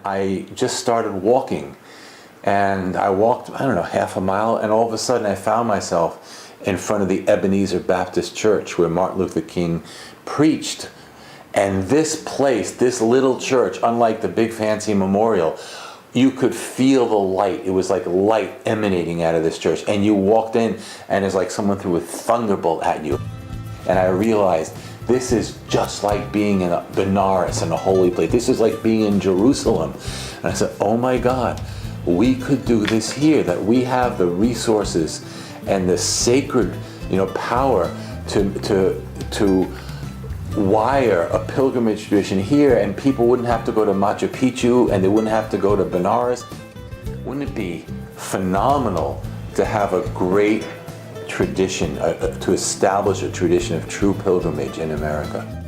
I just started walking, and I walked, I don't know, half a mile, and all of a sudden I found myself in front of the Ebenezer Baptist Church where Martin Luther King preached. And this place, this little church, unlike the big fancy memorial, you could feel the light. It was like light emanating out of this church. And you walked in, and it's like someone threw a thunderbolt at you. And I realized this is just like being in a Benares, in a holy place. This is like being in Jerusalem. And I said, oh my God, we could do this here, that we have the resources and the sacred, power to wire a pilgrimage tradition here, and people wouldn't have to go to Machu Picchu, and they wouldn't have to go to Benares. Wouldn't it be phenomenal to have a great tradition, to establish a tradition of true pilgrimage in America?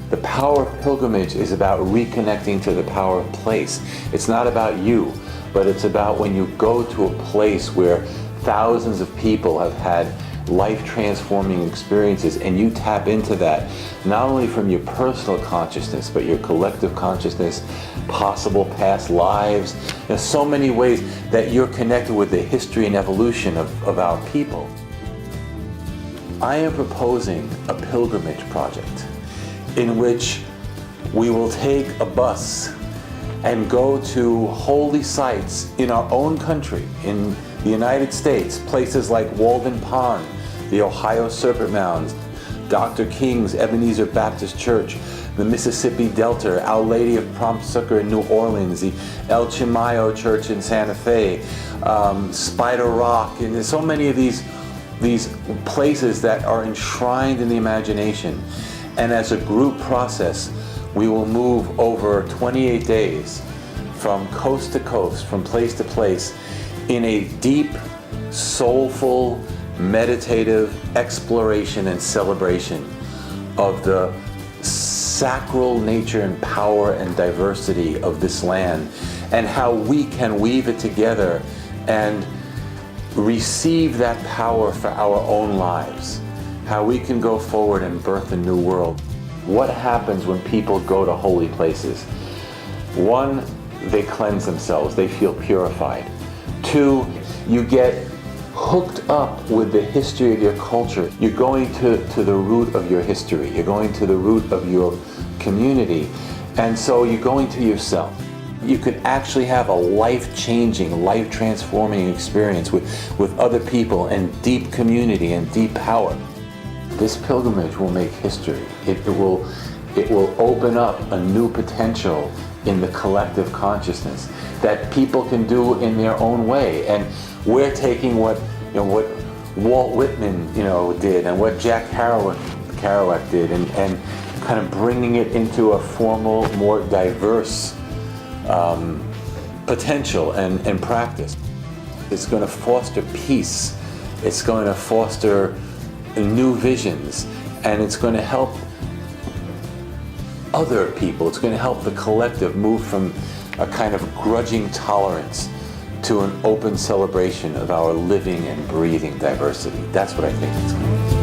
The power of pilgrimage is about reconnecting to the power of place. It's not about you, but it's about when you go to a place where thousands of people have had life-transforming experiences, and you tap into that, not only from your personal consciousness, but your collective consciousness, possible past lives. There's so many ways that you're connected with the history and evolution of our people. I am proposing a pilgrimage project in which we will take a bus and go to holy sites in our own country, in the United States, places like Walden Pond, the Ohio Serpent Mounds, Dr. King's Ebenezer Baptist Church, the Mississippi Delta, Our Lady of Prompt Succor in New Orleans, the El Chimayo Church in Santa Fe, Spider Rock, and there's so many of these places that are enshrined in the imagination. And as a group process, we will move over 28 days from coast to coast, from place to place, in a deep, soulful, meditative exploration and celebration of the sacral nature and power and diversity of this land, and how we can weave it together and receive that power for our own lives, how we can go forward and birth a new world. What happens when people go to holy places? One, they cleanse themselves, they feel purified. Two, you get hooked up with the history of your culture. You're going to the root of your history. You're going to the root of your community. And so you're going to yourself. You could actually have a life-changing, life-transforming experience with other people and deep community and deep power. This pilgrimage will make history. It will open up a new potential in the collective consciousness that people can do in their own way. And we're taking what Walt Whitman did, and what Jack Kerouac did, and kind of bringing it into a formal, more diverse potential and practice. It's going to foster peace. It's going to foster new visions, and it's going to help other people. It's going to help the collective move from a kind of grudging tolerance to an open celebration of our living and breathing diversity. That's what I think it's going to be.